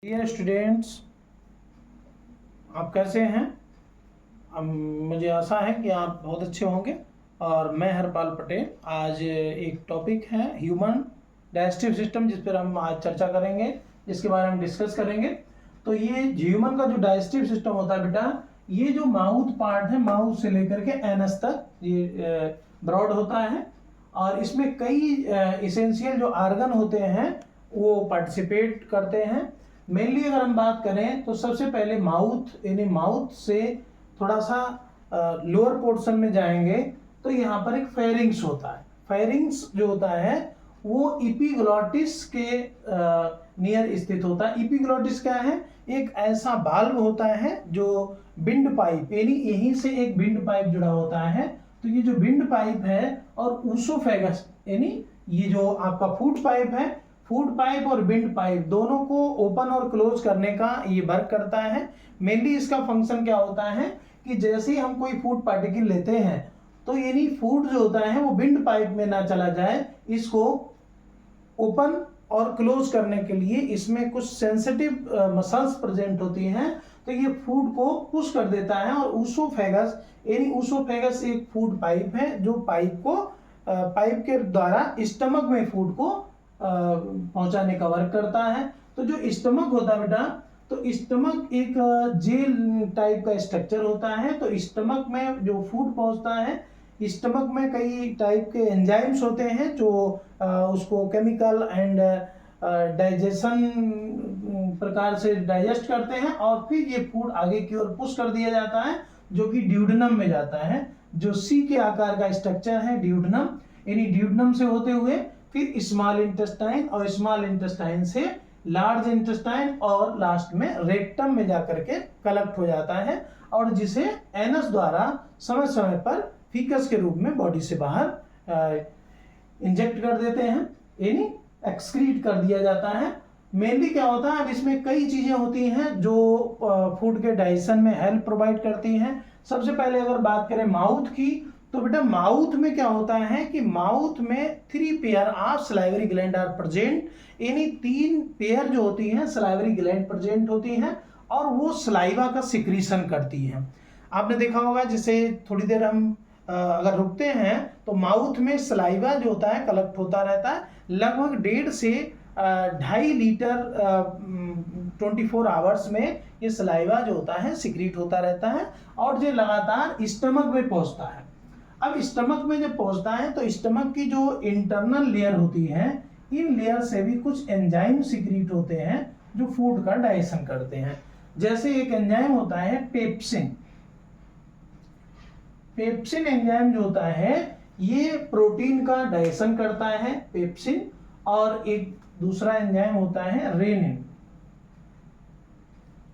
Dear students, आप कैसे हैं? मुझे आशा है कि आप बहुत अच्छे होंगे। और मैं हरपाल पटेल। आज एक टॉपिक है ह्यूमन डाइजेस्टिव सिस्टम, जिस पर हम आज चर्चा करेंगे, जिसके बारे में डिस्कस करेंगे। तो ये ह्यूमन का जो डाइजेस्टिव सिस्टम होता है बेटा, ये जो माउथ पार्ट है, माउथ से लेकर के एनस तक ये ब्रॉड होता है। और इसमें कई इसेंशियल जो आर्गन होते हैं वो पार्टिसिपेट करते हैं। मेनली अगर हम बात करें तो सबसे पहले माउथ, यानी माउथ से थोड़ा सा लोअर पोर्शन में जाएंगे तो यहाँ पर एक फेरिंग्स होता है। फेरिंग्स जो होता है वो इपिग्लॉटिस के नियर स्थित होता है। इपिग्लॉटिस क्या है? एक ऐसा बाल्ब होता है जो विंड पाइप, यानी यहीं से एक विंड पाइप जुड़ा होता है। तो ये जो विंड पाइप है और ऊसोफेगस, यानी ये जो आपका फूड पाइप है, फूड पाइप और विंड पाइप दोनों को ओपन और क्लोज करने का ये वर्क करता है। मेनली इसका फंक्शन क्या होता है कि जैसे ही हम कोई फूड पार्टिकल लेते हैं तो यानी फूड जो होता है वो विंड पाइप में ना चला जाए, इसको ओपन और क्लोज करने के लिए इसमें कुछ सेंसिटिव मसल्स प्रेजेंट होती हैं। तो ये फूड को पुश कर देता है। और ऊसोफेगस, यानी ऊसोफेगस एक फूड पाइप है जो पाइप के द्वारा स्टमक में फूड को पहुंचाने का वर्क करता है। तो जो स्टमक होता है बेटा, तो स्टमक एक जेल टाइप का स्ट्रक्चर होता है। तो स्टमक में जो फूड पहुंचता है, स्टमक में कई टाइप के एंजाइम्स होते हैं जो उसको केमिकल एंड डाइजेशन प्रकार से डाइजेस्ट करते हैं और फिर ये फूड आगे की ओर पुश कर दिया जाता है, जो कि ड्यूडेनम में जाता है, जो सी के आकार का स्ट्रक्चर है ड्यूडेनम। यानी ड्यूडेनम से होते हुए फिर स्मॉल इंटेस्टाइन और स्मॉल इंटेस्टाइन से लार्ज इंटेस्टाइन और लास्ट में रेक्टम में जाकर के कलेक्ट हो जाता है, और जिसे एनस द्वारा समय समय पर फीकस के रूप में बॉडी से बाहर इंजेक्ट कर देते हैं, यानी एक्सक्रीट कर दिया जाता है। मेनली क्या होता है, अब इसमें कई चीजें होती हैं जो फूड के डाइजेशन में हेल्प प्रोवाइड करती हैं। सबसे पहले अगर बात करें माउथ की, तो बेटा माउथ में क्या होता है कि माउथ में 3 pair of salivary gland are present, यानी 3 पेयर जो होती हैं सलाइवरी ग्लैंड प्रेजेंट होती हैं और वो सलाइवा का सिक्रीशन करती हैं। आपने देखा होगा, जैसे थोड़ी देर हम अगर रुकते हैं तो माउथ में सलाइवा जो होता है कलेक्ट होता रहता है। लगभग 1.5 से 2.5 लीटर 24 आवर्स में ये सलाइवा जो होता है सिक्रीट होता रहता है और ये लगातार स्टमक में पहुंचता है। अब स्टमक में जब पहुंचता है तो स्टमक की जो इंटरनल लेयर होती है, इन लेयर से भी कुछ एंजाइम सिक्रीट होते हैं जो फूड का डाइजेशन करते हैं। जैसे एक एंजाइम होता है पेप्सिन। पेप्सिन एंजाइम जो होता है ये प्रोटीन का डाइजेशन करता है, पेप्सिन। और एक दूसरा एंजाइम होता है रेनिन।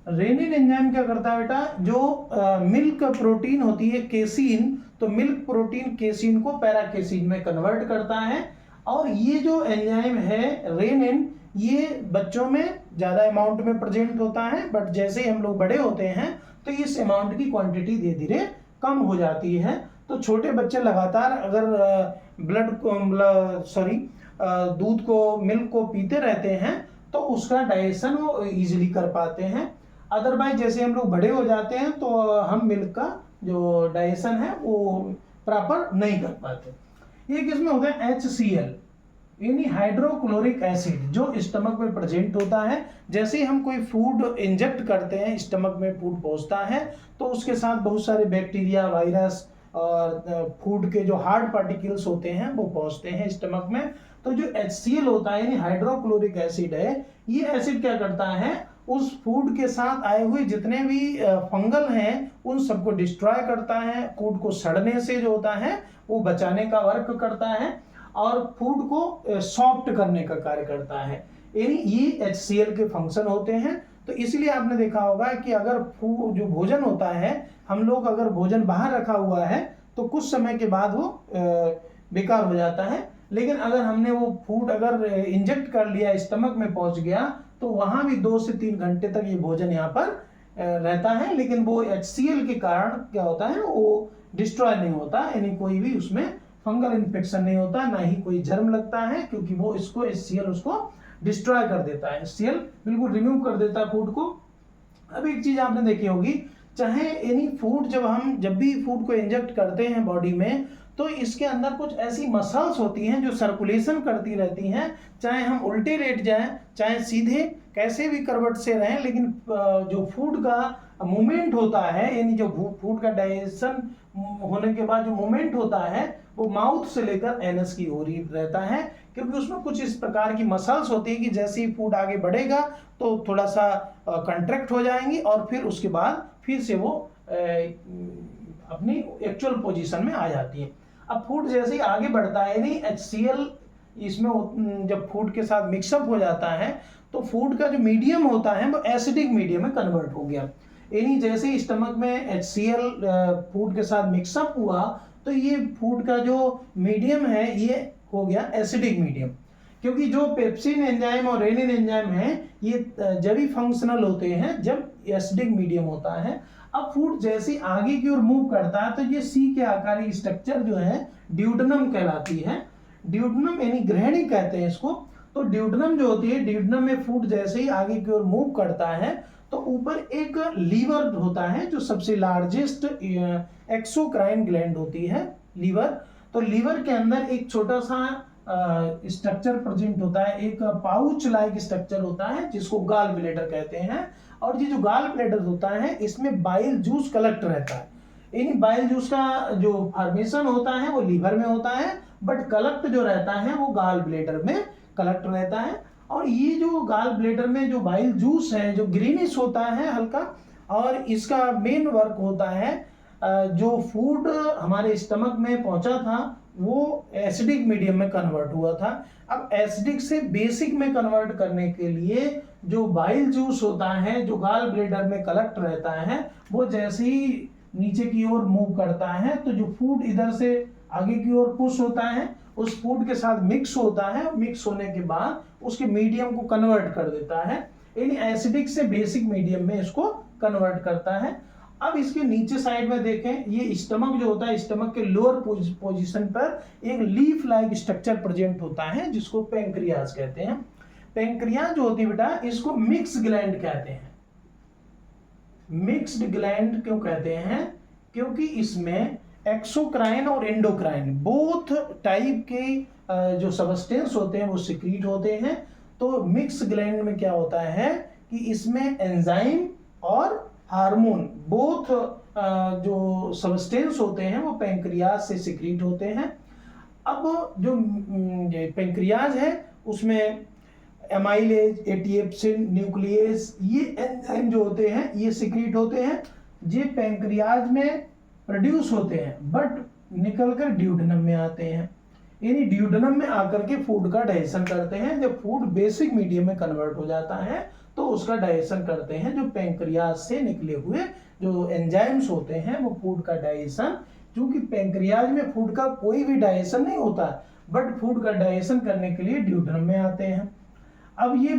रेनिन एंजाइम क्या करता है बेटा, जो मिल्क प्रोटीन होती है केसीन, तो मिल्क प्रोटीन केसीन को पैराकेसीन में कन्वर्ट करता है। और ये जो एंजाइम है रेनिन, ये बच्चों में ज़्यादा अमाउंट में प्रेजेंट होता है, बट जैसे ही हम लोग बड़े होते हैं तो इस अमाउंट की क्वांटिटी धीरे धीरे कम हो जाती है। तो छोटे बच्चे लगातार अगर दूध को, मिल्क को पीते रहते हैं तो उसका डाइजेशन वो इजीली कर पाते हैं। अदरवाइज जैसे हम लोग बड़े हो जाते हैं तो हम मिल्क का जो डाइजेशन है वो प्रॉपर नहीं कर पाते। एक इसमें होता है HCl, यानी हाइड्रोक्लोरिक एसिड, जो स्टमक में प्रेजेंट होता है। जैसे ही हम कोई फूड इंजेक्ट करते हैं, स्टमक में फूड पहुंचता है तो उसके साथ बहुत सारे बैक्टीरिया, वायरस और फूड के जो हार्ड पार्टिकल्स होते हैं वो पहुंचते हैं स्टमक में। तो जो HCl होता है, यानी हाइड्रोक्लोरिक एसिड है, ये एसिड क्या करता है, उस फूड के साथ आए हुए जितने भी फंगल हैं उन सबको डिस्ट्रॉय करता है। फूड को सड़ने से जो होता है वो बचाने का वर्क करता है और फूड को सॉफ्ट करने का कार्य करता है। यानी ये HCl के फंक्शन होते हैं। तो इसलिए आपने देखा होगा कि अगर जो भोजन होता है, हम लोग अगर भोजन बाहर रखा हुआ है तो कुछ समय के बाद वो बेकार हो जाता है। लेकिन अगर हमने वो फूड अगर इंजेक्ट कर लिया, स्टमक में पहुंच गया, तो वहां भी 2 से 3 घंटे तक ये भोजन यहाँ पर रहता है। लेकिन वो HCl के कारण क्या होता है, वो डिस्ट्रॉय नहीं होता, यानी कोई भी उसमें फंगल इन्फेक्शन नहीं होता, ना ही कोई जर्म लगता है, क्योंकि वो इसको HCl उसको डिस्ट्रॉय कर देता है, HCl बिल्कुल रिमूव कर देता है फूड को। अब एक चीज आपने देखी होगी, चाहे एनी फूड जब भी फूड को इंजेक्ट करते हैं बॉडी में, तो इसके अंदर कुछ ऐसी मसल्स होती हैं जो सर्कुलेशन करती रहती हैं, चाहे हम उल्टे लेट जाएं चाहे सीधे कैसे भी करवट से रहें, लेकिन जो फूड का मूवमेंट होता है, यानी जो फूड का डाइजेशन होने के बाद जो मूवमेंट होता है वो माउथ से लेकर एनस की ओर ही रहता है, क्योंकि उसमें कुछ इस प्रकार की मसल्स होती है कि जैसे ही फूड आगे बढ़ेगा तो थोड़ा सा कंट्रैक्ट हो जाएंगी और फिर उसके बाद फिर से वो अपनी एक्चुअल पोजीशन में आ जाती है। अब फूड जैसे ही आगे बढ़ता है, यानी HCl इसमें जब फूड के साथ मिक्सअप हो जाता है तो फूड का जो मीडियम होता है वो एसिडिक मीडियम में कन्वर्ट हो गया। यानी जैसे ही स्टमक में HCl फूड के साथ मिक्सअप हुआ तो ये फूड का जो मीडियम है ये हो गया एसिडिक मीडियम, क्योंकि जो पेप्सिन एंजाइम और रेनिन एंजाइम है ये जब ही फंक्शनल होते हैं जब एसिडिक मीडियम होता है। अब फूड जैसे आगे की ओर मूव करता है तो ये सी के आकार की स्ट्रक्चर जो है ड्यूडेनम कहलाती है। ड्यूडेनम यानी ग्रहणी कहते हैं इसको। तो ड्यूडेनम जो होती है, ड्यूडेनम में फूड जैसे ही आगे की ओर मूव करता है तो ऊपर एक लीवर होता है जो सबसे लार्जेस्ट एक्सोक्राइन ग्लैंड होती है लीवर। तो लीवर के अंदर एक छोटा सा स्ट्रक्चर प्रेजेंट होता है, एक पाउच लाइक स्ट्रक्चर होता है जिसको गाल ब्लैडर कहते हैं। और ये जो गाल ब्लैडर होता है इसमें बाइल जूस कलेक्ट रहता है, यानी बाइल जूस का जो फॉर्मेशन होता है वो लीवर में होता है, बट कलेक्ट जो रहता है वो गाल ब्लैडर में कलेक्ट रहता है। और ये जो गाल ब्लैडर में जो बाइल जूस है जो ग्रीनिश होता है हल्का, और इसका मेन वर्क होता है जो फूड हमारे स्टमक में पहुंचा था वो एसिडिक मीडियम में कन्वर्ट हुआ था। अब एसिडिक से बेसिक में कन्वर्ट करने के लिए जो बाइल जूस होता है जो गाल ब्लैडर में कलेक्ट रहता है वो जैसे ही नीचे की ओर मूव करता है तो जो फूड इधर से आगे की ओर पुश होता है उस फूड के साथ मिक्स होता है, मिक्स होने के बाद उसके मीडियम को कन्वर्ट कर देता है, यानी एसिडिक से बेसिक मीडियम में इसको कन्वर्ट करता है। अब इसके नीचे साइड में देखें, ये स्टमक जो होता है, स्टमक के लोअर पोजीशन पर एक लीफ लाइक स्ट्रक्चर प्रेजेंट होता है जिसको पेंक्रियाज कहते हैं। पेंक्रियाज जो होती है बेटा इसको मिक्स ग्लैंड कहते हैं। मिक्स्ड ग्लैंड क्यों कहते हैं? क्योंकि इसमें एक्सोक्राइन और एंडोक्राइन बोथ टाइप के जो सबस्टेंस होते हैं वो सिक्रीट होते हैं। तो मिक्स ग्लैंड में क्या होता है कि इसमें एंजाइम और हार्मोन बोथ जो सबस्टेंस होते हैं वो पेंक्रियाज से सिक्रीट होते हैं। अब जो पेंक्रियाज है उसमें एमाइलेज, एटीएप्सिन, न्यूक्लियस, ये एंजाइम जो होते हैं ये सिक्रीट होते हैं। ये पेंक्रियाज में प्रोड्यूस होते हैं बट निकलकर ड्यूडेनम में आते हैं, यानी ड्यूडेनम में आकर के फूड का डाइजेशन करते हैं। जब फूड बेसिक मीडियम में कन्वर्ट हो जाता है तो उसका डाइजेशन करते हैं जो पेंक्रियाज से निकले हुए जो एंजाइम्स होते हैं वो फूड का डाइजेशन। क्योंकि पेंक्रियाज में फूड का कोई भी डाइजेशन नहीं होता बट फूड का डाइजेशन करने के लिए ड्यूडेनम में आते हैं। अब ये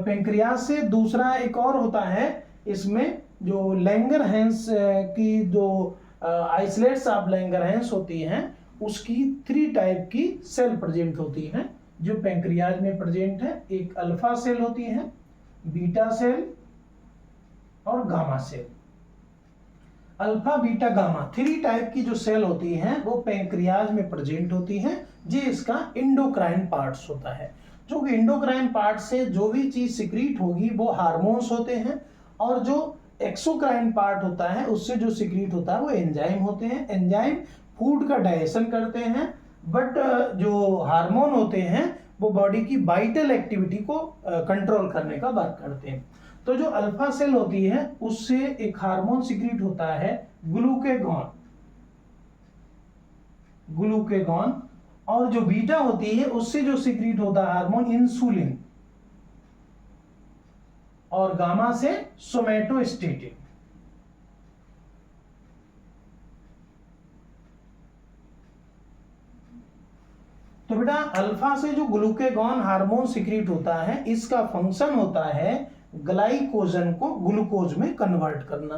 पेंक्रियाज से दूसरा एक और होता है, इसमें जो लैंगरहैंस की जो आइसोलेट्स ऑफ लैंगरहैंस होती हैं उसकी 3 टाइप की सेल प्रेजेंट होती हैं जो पेंक्रियाज में प्रेजेंट है। एक अल्फा सेल होती है, बीटा सेल और gamma cell. Alpha, beta, gamma 3 type की जो सेल होती हैं वो पेंक्रियाज में प्रेजेंट होती हैं। ये इसका इंडोक्राइन पार्ट्स होता है। जो कि इंडोक्राइन पार्ट से जो भी चीज सिक्रीट होगी वो हार्मोन्स होते हैं, और जो एक्सोक्राइन पार्ट होता है उससे जो सिक्रीट होता है वो एंजाइम होते हैं। एंजाइम फूड का डाइजेशन करते हैं बट जो हार्मोन होते हैं वो बॉडी की वाइटल एक्टिविटी को कंट्रोल करने का वर्क करते हैं। तो जो अल्फा सेल होती है उससे एक हार्मोन सिक्रीट होता है ग्लूकेगॉन, ग्लूकेगॉन, और जो बीटा होती है उससे जो सिक्रीट होता है हार्मोन इंसुलिन, और गामा से सोमेटोस्टेटिन। तो बेटा अल्फा से जो ग्लूकेगॉन हार्मोन सिक्रीट होता है इसका फंक्शन होता है ग्लाइकोजन को ग्लूकोज में कन्वर्ट करना।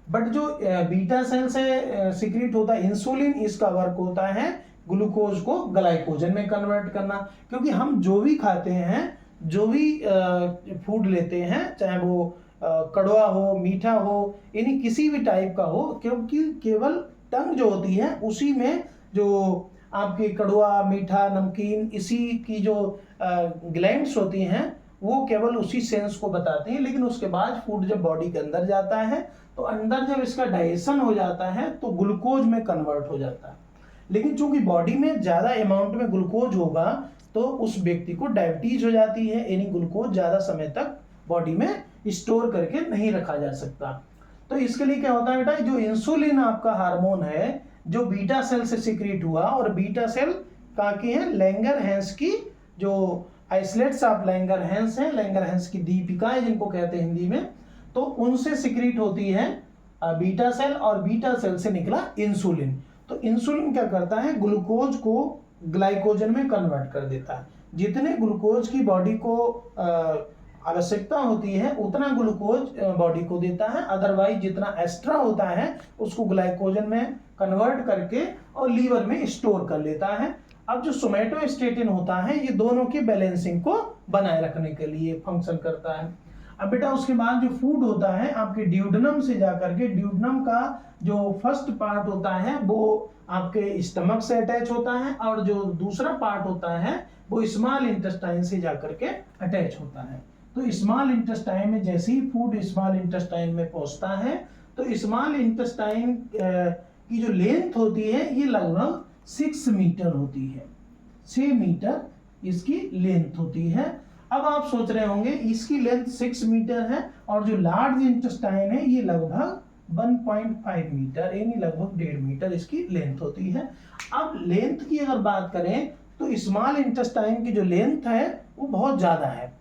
बट जो बीटा सेल से सिक्रीट होता है इंसुलिन, इसका वर्क होता है ग्लूकोज को ग्लाइकोजन में कन्वर्ट करना। क्योंकि हम जो भी खाते हैं जो भी फूड लेते हैं, चाहे वो कड़वा हो, मीठा हो, यानी किसी भी टाइप का हो, क्योंकि केवल टंग जो होती है उसी में जो आपकी कड़वा, मीठा, नमकीन, इसी की जो ग्लैंड्स होती हैं वो केवल उसी सेंस को बताती हैं। लेकिन उसके बाद फूड जब बॉडी के अंदर जाता है तो अंदर जब इसका डाइजेशन हो जाता है तो ग्लूकोज में कन्वर्ट हो जाता है। लेकिन चूंकि बॉडी में ज़्यादा अमाउंट में ग्लूकोज होगा तो उस व्यक्ति को डायबिटीज हो जाती है, यानी ग्लूकोज ज़्यादा समय तक बॉडी में स्टोर करके नहीं रखा जा सकता। तो इसके लिए क्या होता है बेटा, जो इंसुलिन आपका हार्मोन है जो बीटा सेल से सिक्रीट हुआ, और बीटा सेल कहाँ की है, लैंगरहैंस की, जो आइसलेट्स ऑफ लैंगरहैंस हैं, लैंगरहैंस की दीपिकाएं जिनको कहते हैं हिंदी में, तो उनसे सिक्रीट होती है बीटा सेल, और बीटा सेल से निकला इंसुलिन। तो इंसुलिन क्या करता है, ग्लूकोज को ग्लाइकोजन में कन्वर्ट कर देता है। जितने ग्लूकोज की बॉडी को आवश्यकता होती है उतना ग्लूकोज बॉडी को देता है, अदरवाइज जितना एक्स्ट्रा होता है उसको ग्लाइकोजन में कन्वर्ट करके और लीवर में स्टोर कर लेता है। अब जो सोमैटोस्टेटिन होता है ये दोनों की बैलेंसिंग को बनाए रखने के लिए फंक्शन करता है। अब बेटा उसके बाद जो फूड होता है आपके ड्यूडेनम से जाकर के, ड्यूडेनम का जो फर्स्ट पार्ट होता है वो आपके स्टमक से अटैच होता है, और जो दूसरा पार्ट होता है वो स्मॉल इंटेस्टाइन से जाकर के अटैच होता है। तो स्मॉल इंटेस्टाइन में जैसे ही फूड स्मॉल इंटेस्टाइन में पहुंचता है तो स्मॉल इंटेस्टाइन की जो लेंथ होती है ये लगभग 6 मीटर होती है, 6 मीटर इसकी लेंथ होती है। अब आप सोच रहे होंगे इसकी लेंथ 6 मीटर है और जो लार्ज इंटेस्टाइन है ये लगभग 1.5 मीटर, यानी लगभग 1.5 मीटर इसकी लेंथ होती है। अब लेंथ की अगर बात करें तो स्मॉल इंटेस्टाइन की जो लेंथ है वो बहुत ज़्यादा है,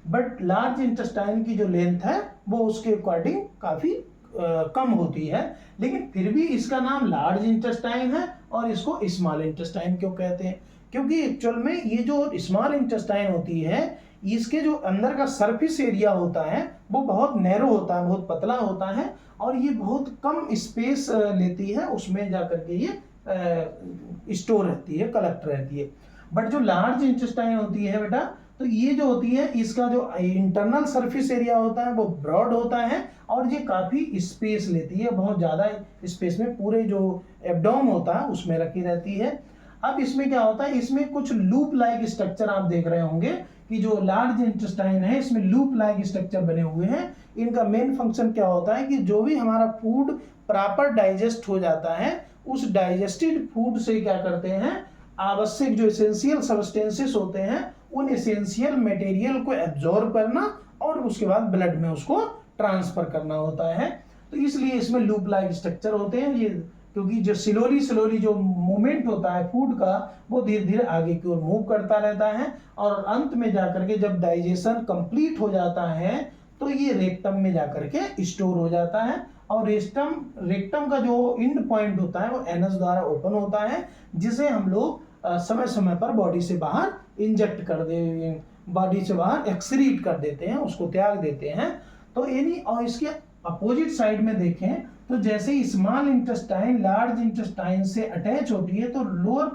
बट लार्ज इंटेस्टाइन की जो लेंथ है वो उसके अकॉर्डिंग काफ़ी कम होती है। लेकिन फिर भी इसका नाम लार्ज इंटेस्टाइन है और इसको स्मॉल इंटेस्टाइन क्यों कहते हैं, क्योंकि एक्चुअल में ये जो स्मॉल इंटेस्टाइन होती है इसके जो अंदर का सरफेस एरिया होता है वो बहुत नैरो होता है, बहुत पतला होता है, और ये बहुत कम स्पेस लेती है, उसमें जाकर के ये स्टोर रहती है, कलेक्ट रहती है। बट जो लार्ज इंटेस्टाइन होती है बेटा, तो ये जो होती है इसका जो इंटरनल सरफेस एरिया होता है वो ब्रॉड होता है और ये काफ़ी स्पेस लेती है, बहुत ज़्यादा स्पेस में पूरे जो एब्डोम होता है उसमें रखी रहती है। अब इसमें क्या होता है, इसमें कुछ लूप लाइक स्ट्रक्चर आप देख रहे होंगे कि जो लार्ज इंटेस्टाइन है इसमें लूप लाइक स्ट्रक्चर बने हुए हैं। इनका मेन फंक्शन क्या होता है कि जो भी हमारा फूड प्रॉपर डाइजेस्ट हो जाता है उस डाइजेस्टेड फूड से क्या करते हैं, आवश्यक जो एसेंशियल सब्सटेंसेस होते हैं उन एसेंशियल मटेरियल को एब्जॉर्ब करना और उसके बाद ब्लड में उसको ट्रांसफर करना होता है। तो इसलिए इसमें लूप लाइक स्ट्रक्चर होते हैं ये, क्योंकि जो स्लोली जो मूवमेंट होता है फूड का वो धीरे धीरे आगे की ओर मूव करता रहता है और अंत में जाकर के जब डाइजेशन कंप्लीट हो जाता है तो ये रेक्टम में जाकर के स्टोर हो जाता है। और रेक्टम का जो इंड पॉइंट होता है वो एनस द्वारा ओपन होता है, जिसे हम लोग समय समय पर बॉडी से बाहर इंजेक्ट कर दे, बॉडी से बाहर एक्सक्रीट कर देते हैं, उसको त्याग देते हैं। तो यानी और इसके अपोजिट साइड में देखें तो जैसे स्मॉल इंटेस्टाइन लार्ज इंटेस्टाइन से अटैच होती है तो लोअर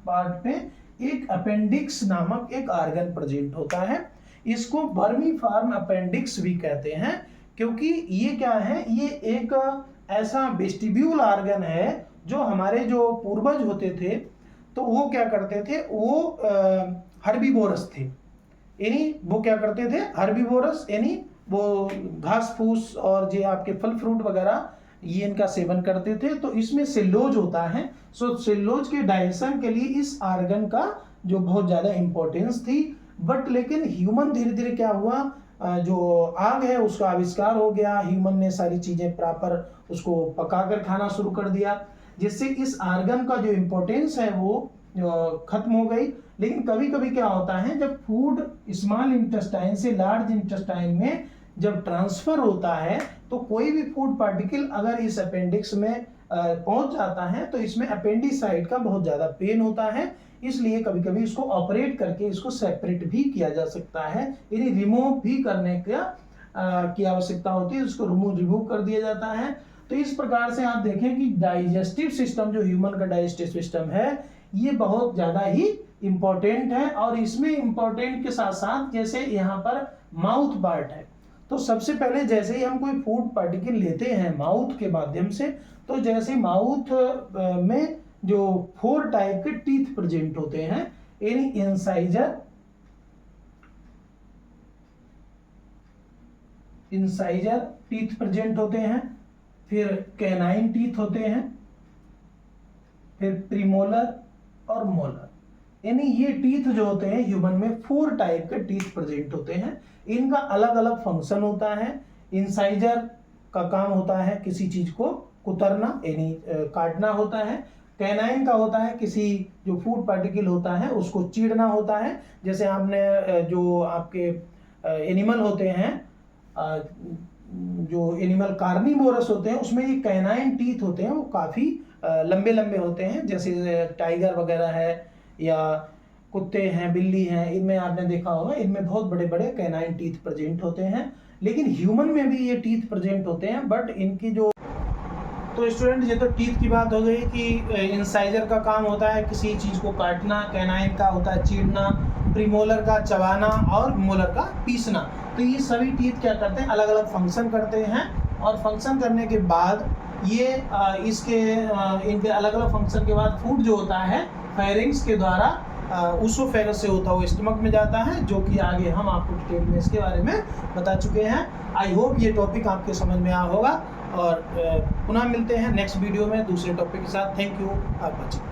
पार्ट पे एक अपेंडिक्स नामक एक ऑर्गन प्रेजेंट होता है। इसको वर्मीफॉर्म अपेंडिक्स भी कहते हैं, क्योंकि ये क्या है, ये एक ऐसा वेस्टिब्यूल ऑर्गन है जो हमारे जो पूर्वज होते थे तो वो क्या करते थे, वो हर्बीवोरस थे, यानी वो क्या करते थे, हर्बीवोरस यानी वो घास फूस और जो आपके फल फ्रूट वगैरह ये इनका सेवन करते थे। तो इसमें सेल्यूलोज होता है, सो सेल्यूलोज के डाइजेशन के लिए इस ऑर्गन का जो बहुत ज़्यादा इम्पोर्टेंस थी। बट लेकिन ह्यूमन धीरे धीरे क्या हुआ, जो आग है उसका आविष्कार हो गया, ह्यूमन ने सारी चीज़ें प्रॉपर उसको पकाकर खाना शुरू कर दिया, जिससे इस ऑर्गन का जो इम्पोर्टेंस है वो खत्म हो गई। लेकिन कभी कभी क्या होता है, जब फूड स्मॉल इंटेस्टाइन से लार्ज इंटेस्टाइन में जब ट्रांसफर होता है तो कोई भी फूड पार्टिकल अगर इस अपेंडिक्स में पहुंच जाता है तो इसमें अपेंडिसाइड का बहुत ज़्यादा पेन होता है, इसलिए कभी कभी इसको ऑपरेट करके इसको सेपरेट भी किया जा सकता है, यानी रिमूव भी करने की आवश्यकता होती है, उसको रिमूव कर दिया जाता है। तो इस प्रकार से आप देखें कि डाइजेस्टिव सिस्टम जो ह्यूमन का डाइजेस्टिव सिस्टम है ये बहुत ज़्यादा ही इम्पोर्टेंट है, और इसमें इम्पोर्टेंट के साथ साथ जैसे यहाँ पर माउथ पार्ट है, तो सबसे पहले जैसे ही हम कोई फूड पार्टिकल लेते हैं माउथ के माध्यम से, तो जैसे माउथ में जो 4 टाइप के टीथ प्रेजेंट होते हैं, यानी इंसाइजर टीथ प्रेजेंट होते हैं, फिर कैनाइन टीथ होते हैं, फिर प्रीमोलर और मोलर, यानी ये टीथ जो होते हैं ह्यूमन में 4 टाइप के टीथ प्रेजेंट होते हैं। इनका अलग अलग फंक्शन होता है। इंसाइजर का काम होता है किसी चीज को कुतरना यानी काटना होता है। कैनाइन का होता है किसी जो फूड पार्टिकल होता है उसको चीरना होता है। जैसे आपने जो आपके एनिमल होते हैं, जो एनिमल कार्निवोरस होते हैं, उसमें ये कैनाइन टीथ होते हैं, वो काफ़ी लंबे लंबे होते हैं। जैसे टाइगर वगैरह है या कुत्ते हैं, बिल्ली हैं, इनमें आपने देखा होगा, इनमें बहुत बड़े बड़े कैनाइन टीथ प्रेजेंट होते हैं। लेकिन ह्यूमन में भी ये टीथ प्रेजेंट होते हैं, बट इनकी जो, तो स्टूडेंट ये तो टीथ की बात हो गई कि इंसाइजर का काम होता है किसी चीज़ को काटना, कैनाइन का होता है चीरना, प्रीमोलर का चबाना और मोलर का पीसना। तो ये सभी टीथ क्या करते हैं, अलग अलग फंक्शन करते हैं, और फंक्शन करने के बाद ये इनके अलग अलग फंक्शन के बाद फूड जो होता है फेरिंग्स के द्वारा उसोफेगस से होता हुआ स्टमक में जाता है, जो कि आगे हम आपको डिटेल में इसके बारे में बता चुके हैं। आई होप ये टॉपिक आपके समझ में आया होगा, और पुनः मिलते हैं नेक्स्ट वीडियो में दूसरे टॉपिक के साथ। थैंक यू, आप बच्चे।